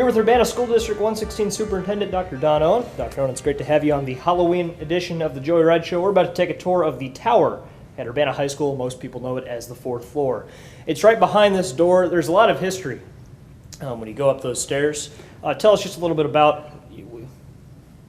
Here with Urbana School District 116 Superintendent Dr. Don Owen. Dr. Owen, it's great to have you on the Halloween edition of the Joey Ride Show. We're about to take a tour of the tower at Urbana High School. Most people know it as the fourth floor. It's right behind this door. There's a lot of history when you go up those stairs. Tell us just a little bit about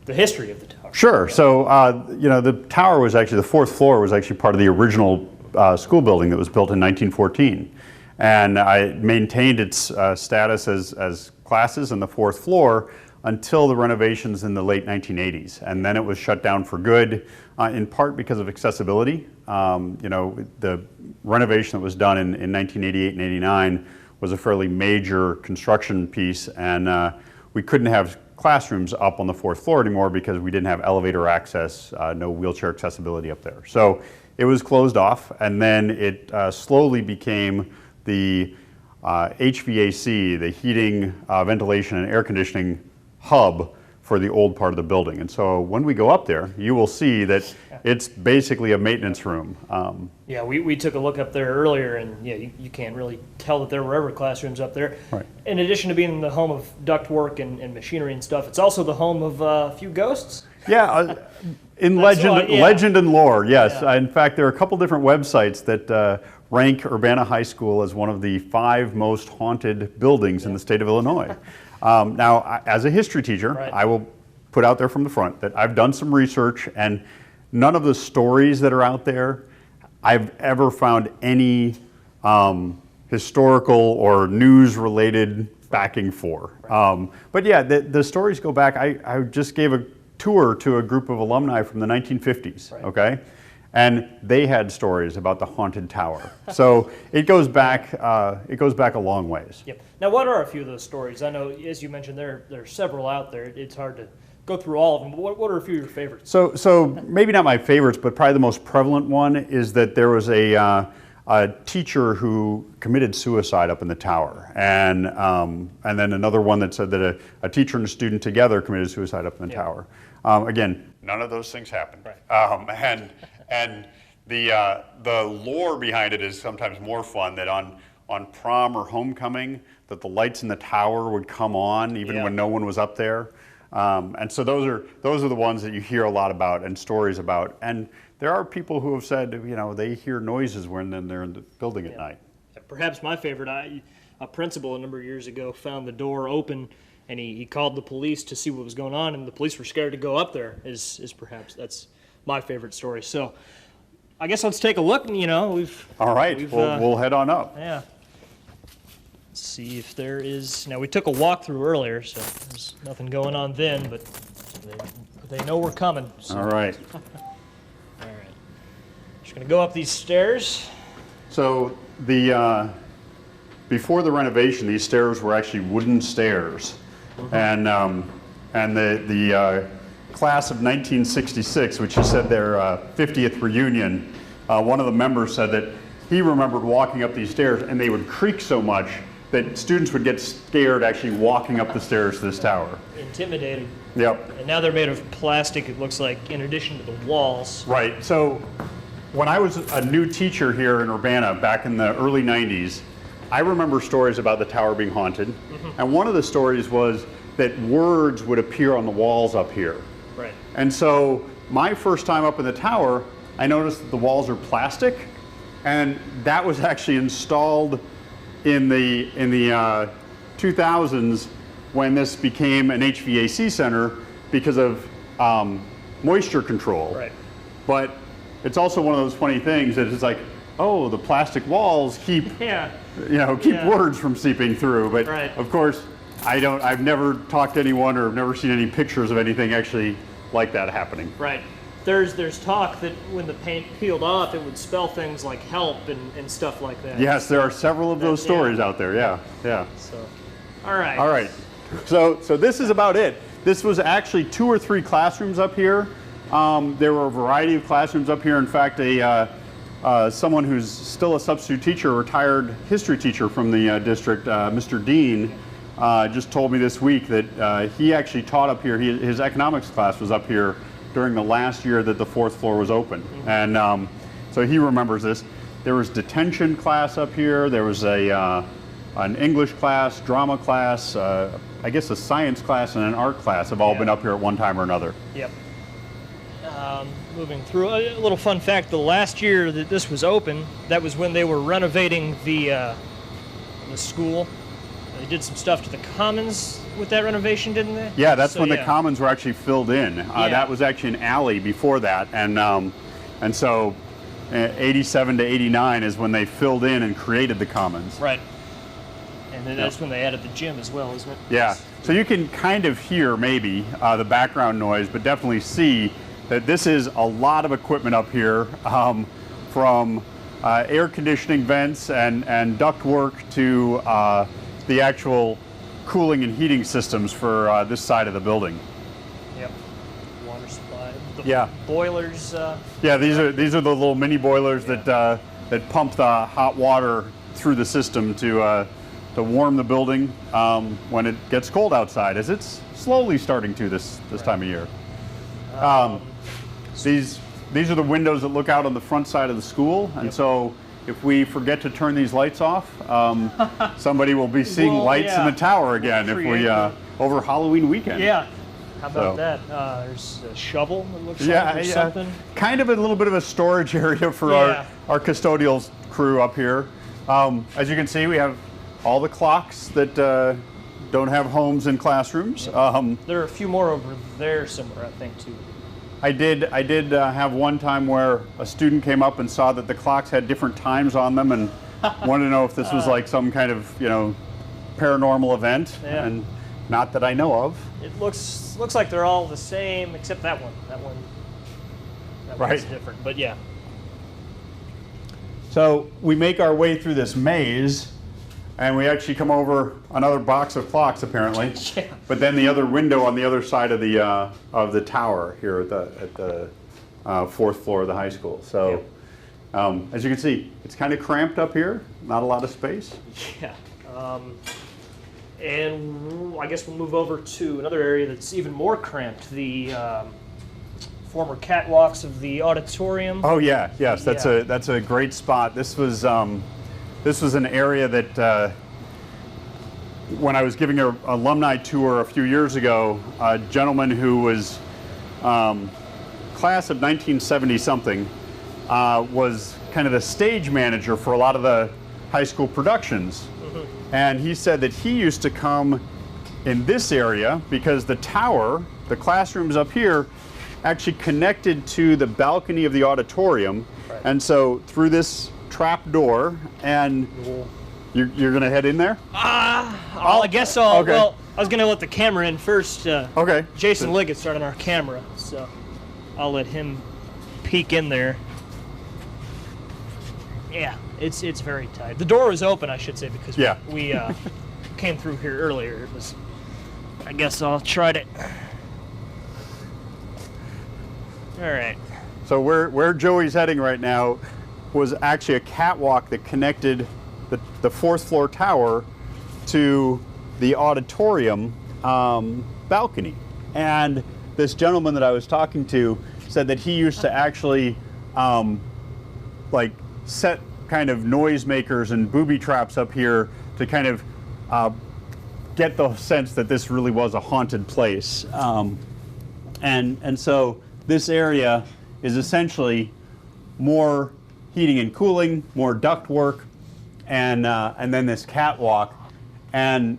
the history of the tower. Sure. So, the tower was actually, the fourth floor was actually part of the original school building that was built in 1914. And I maintained its status as classes on the fourth floor until the renovations in the late 1980s. And then it was shut down for good, in part because of accessibility. The renovation that was done in 1988 and 89 was a fairly major construction piece, and we couldn't have classrooms up on the fourth floor anymore because we didn't have elevator access, no wheelchair accessibility up there. So it was closed off, and then it slowly became the HVAC, the heating, ventilation, and air conditioning hub for the old part of the building. And so when we go up there, you will see that it's basically a maintenance room. Yeah, we took a look up there earlier, and yeah, you can't really tell that there were ever classrooms up there. Right. In addition to being the home of ductwork and machinery and stuff, it's also the home of a few ghosts. Yeah, in legend and lore, yes. Yeah. In fact, there are a couple different websites that rank Urbana High School as one of the 5 most haunted buildings in the state of Illinois. Now, as a history teacher, right, I will put out there from the front that I've done some research, and none of the stories that are out there I've ever found any historical or news-related backing for. Right. But yeah, the stories go back. I just gave a tour to a group of alumni from the 1950s, right, okay? And they had stories about the haunted tower. So it goes back a long ways. Yep. Now, what are a few of those stories? I know, as you mentioned, there are several out there. It's hard to go through all of them. What are a few of your favorites? So maybe not my favorites, but probably the most prevalent one is that there was a teacher who committed suicide up in the tower, and then another one that said that a teacher and a student together committed suicide up in the tower. Again, none of those things happened. Right. And the lore behind it is sometimes more fun, that on prom or homecoming, that the lights in the tower would come on even when no one was up there. And so those are the ones that you hear a lot about and stories about. And there are people who have said, they hear noises when they're in the building at night. Perhaps my favorite, a principal a number of years ago found the door open, and he called the police to see what was going on, and the police were scared to go up there, that's my favorite story. So I guess let's take a look, and All right, we'll head on up. Yeah. Let's see if there is, now we took a walkthrough earlier, so there's nothing going on then, but they know we're coming. So. All right. All right. Just gonna go up these stairs. So before the renovation, these stairs were actually wooden stairs. Mm-hmm. And the class of 1966, which you said their 50th reunion, one of the members said that he remembered walking up these stairs and they would creak so much that students would get scared actually walking up the stairs to this tower. Intimidated. Yep. And now they're made of plastic, it looks like, in addition to the walls. Right. So when I was a new teacher here in Urbana back in the early 90s, I remember stories about the tower being haunted. Mm-hmm. And one of the stories was that words would appear on the walls up here. Right. And so my first time up in the tower, I noticed that the walls are plastic, and that was actually installed in the 2000s when this became an HVAC center because of moisture control. Right. But it's also one of those funny things that it's like, oh, the plastic walls keep words from seeping through. But right, of course, I've never talked to anyone or never seen any pictures of anything actually like that happening. Right. There's talk that when the paint peeled off, it would spell things like help and stuff like that. Yes, there are several of those stories out there. Yeah. So, all right. All right. So this is about it. This was actually 2 or 3 classrooms up here. There were a variety of classrooms up here. In fact, someone who's still a substitute teacher, a retired history teacher from the district, Mr. Dean, just told me this week that he actually taught up here. His economics class was up here during the last year that the 4th floor was open. Mm-hmm. And so he remembers this. There was detention class up here. There was a an English class, drama class, I guess a science class and an art class have all been up here at one time or another. Yep. Moving through, a little fun fact, the last year that this was open, that was when they were renovating the school. They did some stuff to the commons with that renovation, didn't they? Yeah, that's when the commons were actually filled in. That was actually an alley before that, and so 87 to 89 is when they filled in and created the commons. Right. And then that's when they added the gym as well, isn't it? Yeah. So you can kind of hear maybe the background noise, but definitely see that this is a lot of equipment up here, from air conditioning vents and ductwork to the actual cooling and heating systems for this side of the building. Yep. Water supply. Yeah. Boilers. Yeah, these are the little mini boilers that pump the hot water through the system to warm the building when it gets cold outside, as it's slowly starting to this time of year. These are the windows that look out on the front side of the school, and so if we forget to turn these lights off, somebody will be seeing lights in the tower again if we over Halloween weekend. Yeah. How about that? There's a shovel, it looks like, or something. Kind of a little bit of a storage area for our custodial crew up here. As you can see, we have all the clocks that don't have homes in classrooms. There are a few more over there somewhere, I think, too. I did have one time where a student came up and saw that the clocks had different times on them and wanted to know if this was like some kind of, paranormal event, and not that I know of. It looks like they're all the same except that one. That one's different, but yeah. So we make our way through this maze, and we actually come over another box of clocks, apparently. Yeah. But then the other window on the other side of the tower here at the fourth floor of the high school. So, as you can see, it's kind of cramped up here. Not a lot of space. Yeah. And I guess we'll move over to another area that's even more cramped. The former catwalks of the auditorium. Oh yeah, yes, that's a great spot. This was an area that when I was giving an alumni tour a few years ago, a gentleman who was class of 1970 something was kind of the stage manager for a lot of the high school productions. Mm-hmm. And he said that he used to come in this area because the tower, the classrooms up here, actually connected to the balcony of the auditorium. Right. And so through this trap door, and you're gonna head in there? I guess so. Okay. Well, I was gonna let the camera in first. Okay. Jason Liggett started our camera, so I'll let him peek in there. Yeah, it's very tight. The door was open, I should say, because we came through here earlier. It was. I guess I'll try to. All right. So where Joey's heading right now was actually a catwalk that connected the fourth floor tower to the auditorium balcony. And this gentleman that I was talking to said that he used to actually set kind of noisemakers and booby traps up here to kind of get the sense that this really was a haunted place. And so this area is essentially more heating and cooling, more duct work, and then this catwalk. And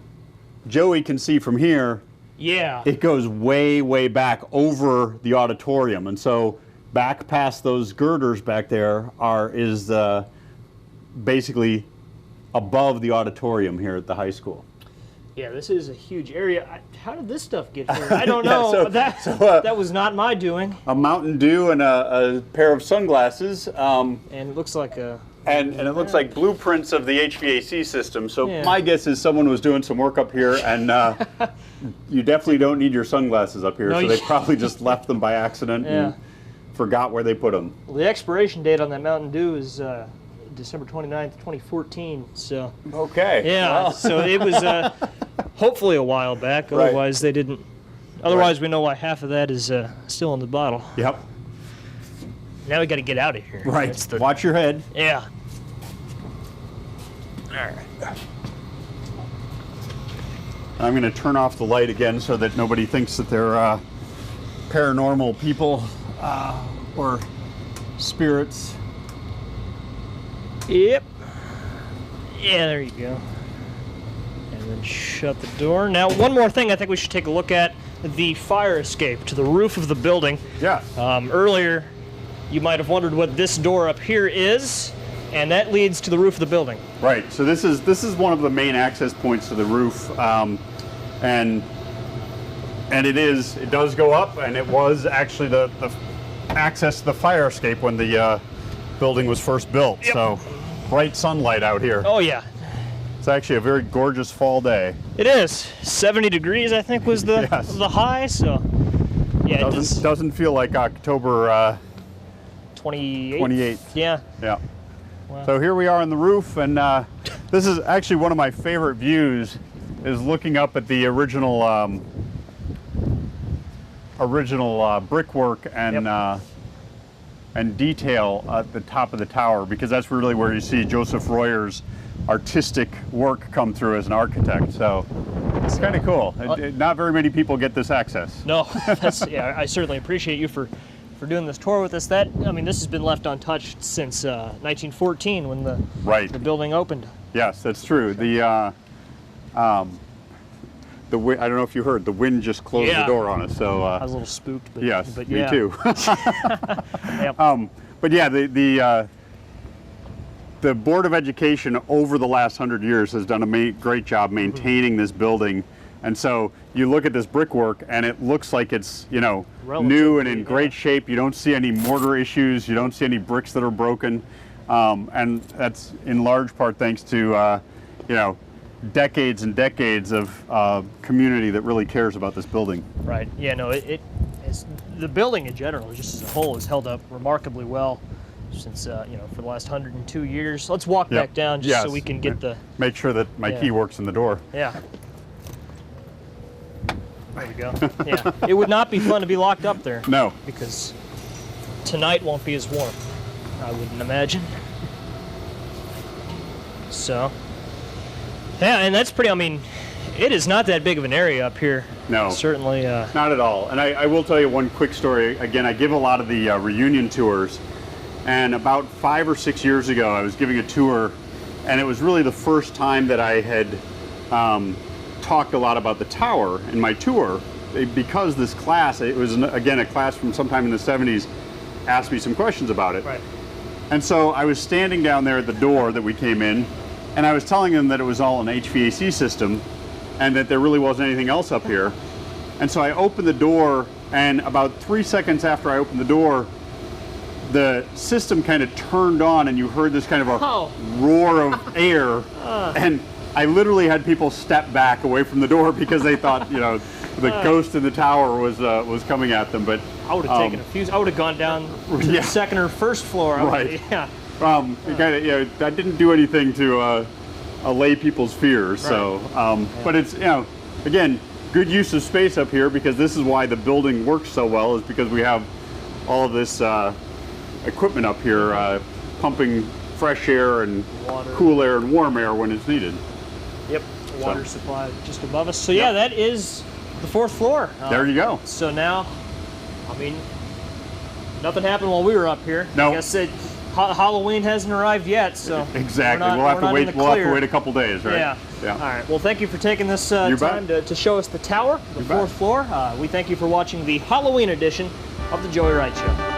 Joey can see from here, it goes way, way back over the auditorium. And so back past those girders back there is basically above the auditorium here at the high school. Yeah, this is a huge area. How did this stuff get here? I don't know. That was not my doing. A Mountain Dew and a pair of sunglasses. And it looks like a... And it looks like blueprints of the HVAC system. So my guess is someone was doing some work up here, and you definitely don't need your sunglasses up here. No, so they probably just left them by accident and forgot where they put them. Well, the expiration date on that Mountain Dew is December 29th, 2014. So okay. Yeah. Well. So it was hopefully a while back. Otherwise, they didn't. Otherwise, we know why half of that is still in the bottle. Yep. Now we got to get out of here. Right. Watch your head. Yeah. All right. I'm going to turn off the light again so that nobody thinks that they're paranormal people or spirits. Yep. Yeah, there you go. And then shut the door. Now, one more thing I think we should take a look at, the fire escape to the roof of the building. Yeah. Earlier, you might have wondered what this door up here is, and that leads to the roof of the building. Right. So this is one of the main access points to the roof, and it does go up, and it was actually the access to the fire escape when the building was first built. Yep. So bright sunlight out here. Oh yeah. It's actually a very gorgeous fall day. It is. 70 degrees, I think, was the Yes. the high. So yeah, Doesn't feel like October 28th. 28th. Yeah. Yeah. Wow. So here we are on the roof, and this is actually one of my favorite views, is looking up at the original brickwork and Yep. And detail at the top of the tower, because that's really where you see Joseph Royer's artistic work come through as an architect. So it's kind of cool. Not very many people get this access. No, that's, yeah, I certainly appreciate you for doing this tour with us. That, I mean, this has been left untouched since 1914 when the building opened. Yes, that's true. The wind, I don't know if you heard, the wind just closed the door on us. So I was a little spooked, but yes, but me yeah. too. Yep. But yeah, the Board of Education over the last 100 years has done a great job maintaining this building. And so you look at this brickwork and it looks like it's, you know, new and in great shape. You don't see any mortar issues. You don't see any bricks that are broken. And that's in large part thanks to, you know, decades and decades of community that really cares about this building. Right. Yeah, no, the building in general, just as a whole, has held up remarkably well since, you know, for the last 102 years. Let's walk back down just so we can get the... Make sure that my key works in the door. Yeah. There we go. Yeah. It would not be fun to be locked up there. No. Because tonight won't be as warm, I wouldn't imagine. So, yeah, and that's pretty, I mean, it is not that big of an area up here. No. Certainly. Not at all. And I will tell you one quick story. Again, I give a lot of the reunion tours. And about 5 or 6 years ago, I was giving a tour, and it was really the first time that I had talked a lot about the tower in my tour, because this class, it was, again, a class from sometime in the 70s, asked me some questions about it. Right. And so I was standing down there at the door that we came in, and I was telling them that it was all an HVAC system, and that there really wasn't anything else up here. And so I opened the door, and about 3 seconds after I opened the door, the system kind of turned on, and you heard this kind of a roar of air, and I literally had people step back away from the door because they thought, you know, the ghost in the tower was coming at them. But I would have taken a few. I would have gone down to the second or first floor. Right. Yeah. It kind of, you know, that didn't do anything to allay people's fears. Right. So, but it's, you know, again, good use of space up here, because this is why the building works so well, is because we have all of this equipment up here pumping fresh air and cool air and warm air when it's needed. Yep, water supply just above us. So yeah, that is the 4th floor. There you go. So now, I mean, nothing happened while we were up here. No. I guess Halloween hasn't arrived yet, so exactly. We'll have to wait. We'll have to wait a couple days, right? Yeah. Yeah. All right. Well, thank you for taking this time to show us the tower, the 4th floor. We thank you for watching the Halloween edition of the Joey Wright Show.